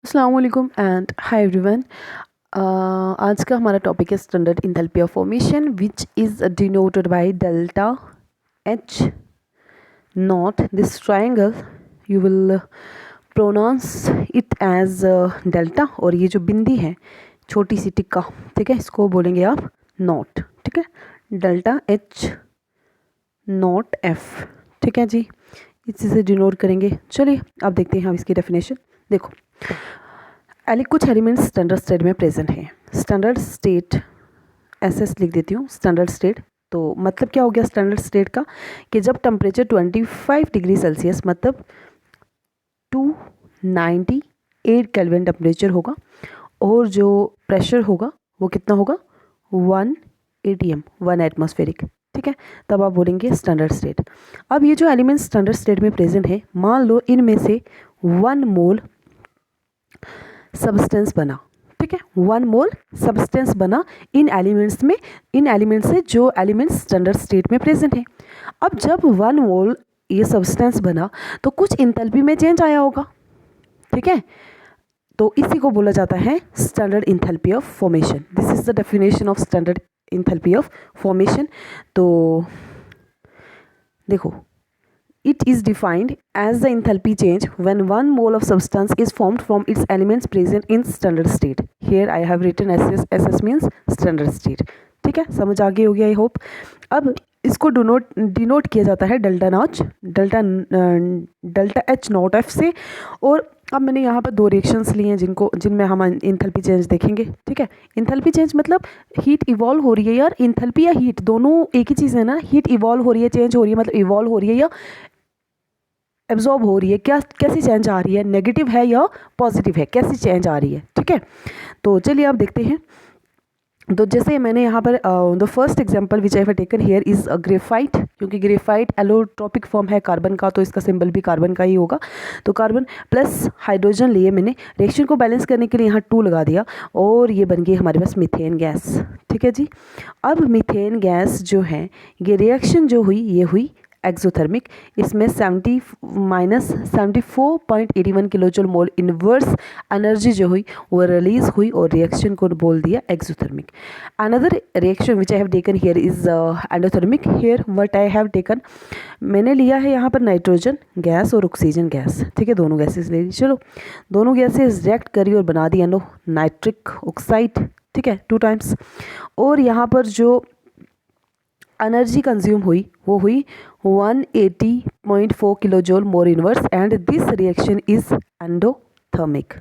अस्सलाम वालेकुम and hi everyone. आज का हमारा टॉपिक है standard enthalpy of formation which is denoted by delta H naught. This triangle you will pronounce it as delta, और ये जो बिंदी है छोटी सी टिक्का, ठीक है, इसको बोलेंगे आप नॉट, ठीक है, डेल्टा एच नॉट एफ, ठीक है जी, इसी से डिनोट करेंगे। चलिए अब देखते हैं हम इसकी डेफिनेशन। देखो, कुछ एलिमेंट्स स्टैंडर्ड स्टेट में प्रेजेंट हैं। स्टैंडर्ड स्टेट एसएस लिख देती हूँ, स्टैंडर्ड स्टेट। तो मतलब क्या हो गया स्टैंडर्ड स्टेट का, कि जब टेम्परेचर 25 डिग्री सेल्सियस मतलब 298 केल्विन टेम्परेचर होगा, और जो प्रेशर होगा वो कितना होगा 1 atm 1 एटमॉस्फेरिक, ठीक है, तब आप बोलेंगे स्टैंडर्ड स्टेट। अब ये जो एलिमेंट्स स्टैंडर्ड स्टेट में प्रेजेंट है, मान लो इनमें से 1 मोल सब्सटेंस बना, ठीक है, 1 मोल सब्सटेंस बना इन एलिमेंट्स में, इन एलिमेंट से जो एलिमेंट्स स्टैंडर्ड स्टेट में प्रेजेंट है। अब जब 1 मोल ये सब्सटेंस बना तो कुछ इंथैल्पी में चेंज आया होगा, ठीक है, तो इसी को बोला जाता है standard enthalpy of formation. This is the definition of standard enthalpy of formation. तो देखो, it is defined as the enthalpy change when 1 mole of substance is formed from its elements present in standard state. Here I have written SS means standard state, ठीक है, समझ आ गई होगी I hope. अब इसको denote किया जाता है डेल्टा एच नॉट एफ से। और अब मैंने यहाँ पर 2 रिएक्शंस लिए हैं जिनमें हम इंथैल्पी चेंज देखेंगे, ठीक है। इंथैल्पी चेंज मतलब हीट इवॉल्व हो रही है यार, इंथैल्पी या हीट दोनों एक ही चीज़ है ना। हीट इवॉल्व हो रही है, चेंज हो रही है, मतलब इवॉल्व हो रही है या एब्जॉर्ब हो रही है, क्या कैसी चेंज आ रही है, नेगेटिव है या पॉजिटिव है, कैसी चेंज आ रही है, ठीक है। तो चलिए आप देखते हैं। तो जैसे मैंने यहाँ पर the first example which I have taken here is graphite, क्योंकि ग्रेफाइट एलोट्रोपिक फॉर्म है कार्बन का, तो इसका सिंबल भी कार्बन का ही होगा। तो कार्बन प्लस हाइड्रोजन लिए मैंने, रिएक्शन को बैलेंस करने के लिए यहाँ 2 लगा दिया, और ये बन गई हमारे पास मीथेन गैस, ठीक है जी। अब मीथेन गैस जो है, ये रिएक्शन जो हुई ये हुई एक्सोथर्मिक। इसमें 74.81 kilo joule mole inverse energy जो हुई वो रिलीज हुई, और रिएक्शन को बोल दिया exothermic. Another reaction which I have taken here is endothermic. Here what I have taken, मैंने लिया है यहाँ पर नाइट्रोजन गैस और ऑक्सीजन गैस, ठीक है, दोनों गैसेस ले ली। चलो, दोनों गैसेस रिएक्ट करी और बना दी एनो नाइट्रिक ऑक्साइड, ठीक है, 2 टाइम्स। और यहाँ पर जो एनर्जी कंज्यूम हुई वो हुई 180.4 kilo joule more inverse, and this reaction is endothermic.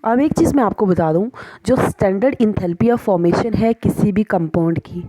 अब एक चीज़ मैं आपको बता दूं, जो स्टैंडर्ड इंथैल्पी ऑफ फॉर्मेशन है किसी भी कंपाउंड की,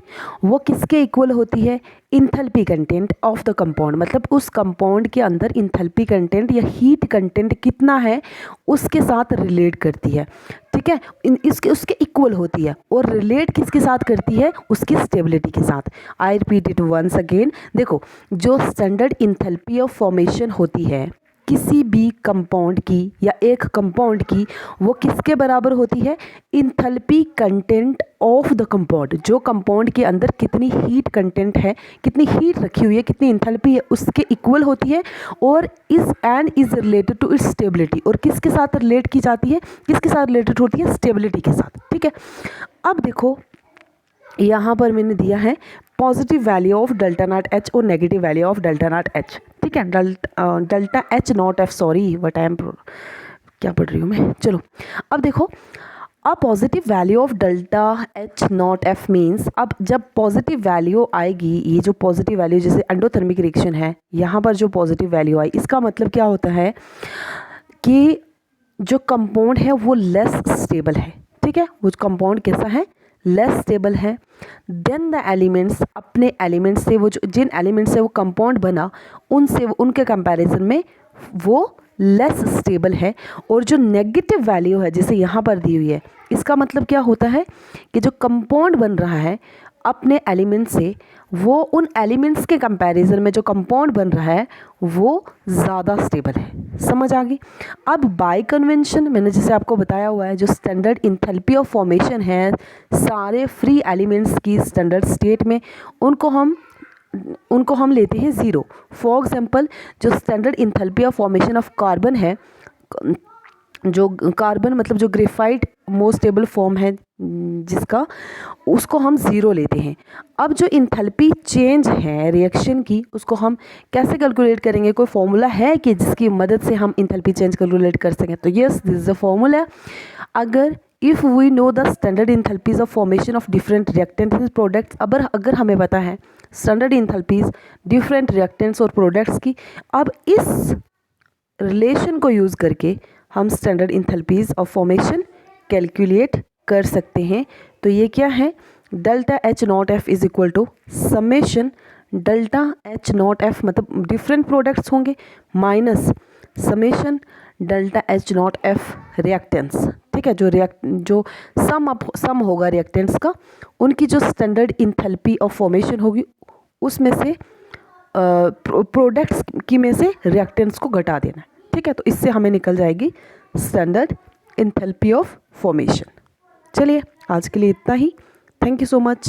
वो किसके इक्वल होती है, enthalpy content of the compound, मतलब उस कंपाउंड के अंदर इंथैल्पी कंटेंट या हीट कंटेंट कितना है उसके साथ रिलेट करती है, ठीक है, इसके उसके इक्वल होती है। और रिलेट किसके साथ करती है, उसकी स्टेबिलिटी के साथ। I repeat it once again. देखो, जो स्टैंडर्ड इंथैल्पी ऑफ फॉर्मेशन होती है किसी भी कंपाउंड की या एक कंपाउंड की, वो किसके बराबर होती है, enthalpy content of the compound. जो कंपाउंड के अंदर कितनी हीट कंटेंट है, कितनी हीट रखी हुई है, कितनी इंथैल्पी है, उसके इक्वल होती है। और is related to its stability, और किसके साथ रिलेट की जाती है, किसके साथ रिलेटेड होती है, स्टेबिलिटी के साथ, ठीक है। अब देखो, यहाँ पर मैंने दिया है positive value of delta not H और negative value of delta not H, ठीक है, delta H not F, sorry what I am क्या पढ़ रही हूँ मैं। चलो, अब देखो, a positive value of delta H not F means, अब जब पॉजिटिव वैल्यू आएगी, ये जो पॉजिटिव वैल्यू जैसे एंडोथर्मिक रिएक्शन है, यहाँ पर जो पॉजिटिव वैल्यू आई, इसका मतलब क्या होता है कि जो कंपाउंड है वो लेस स्टेबल है, ठीक है, वो कंपाउंड कैसा है, लेस स्टेबल है। देन द एलिमेंट्स, अपने एलिमेंट्स से, वो जो जिन एलिमेंट्स से वो कंपाउंड बना उनसे, उनके कंपैरिजन में वो लेस स्टेबल है। और जो नेगेटिव वैल्यू है जैसे यहाँ पर दी हुई है, इसका मतलब क्या होता है कि जो कंपाउंड बन रहा है अपने एलिमेंट से, वो उन एलिमेंट्स के कंपैरिजन में जो कंपाउंड बन रहा है वो ज़्यादा स्टेबल है। समझ आ गई। अब बाय कन्वेंशन मैंने जैसे आपको बताया हुआ है, जो स्टैंडर्ड इंथैल्पी ऑफ फॉर्मेशन है सारे फ्री एलिमेंट्स की स्टैंडर्ड स्टेट में, उनको हम लेते हैं 0। फॉर एग्जांपल, जो standard enthalpy of formation of carbon है, जो कार्बन मतलब जो ग्रेफाइट मोस्ट स्टेबल फॉर्म है जिसका, उसको हम ज़ीरो लेते हैं। अब जो इंथैल्पी चेंज है रिएक्शन की, उसको हम कैसे कैलकुलेट करेंगे? कोई फॉर्मूला है कि जिसकी मदद से हम इंथैल्पी चेंज कैलकुलेट कर सकें? तो yes, this is the formula. अगर if we know the standard enthalpies of formation of different reactants products, अगर हमें पता है स्टैंडर्ड इंथैल्पीज डिफरेंट रिएक्टेंट्स और प्रोडक्ट्स की, अब इस रिलेशन को यूज़ करके हम standard enthalpies of formation calculate कर सकते हैं। तो ये क्या है? Delta H not F is equal to summation delta H not F मतलब डिफरेंट प्रोडक्ट्स होंगे, minus summation delta H not F reactants. ठीक है, जो सम होगा रिएक्टेंट्स का, उनकी जो स्टैंडर्ड इंथैल्पी ऑफ फॉर्मेशन होगी उसमें से प्रोडक्ट्स की में से रिएक्टेंट्स को घटा देना है। ठीक है, तो इससे हमें निकल जाएगी स्टैंडर्ड इंथैल्पी ऑफ फॉर्मेशन। चलिए आज के लिए इतना ही। Thank you so much.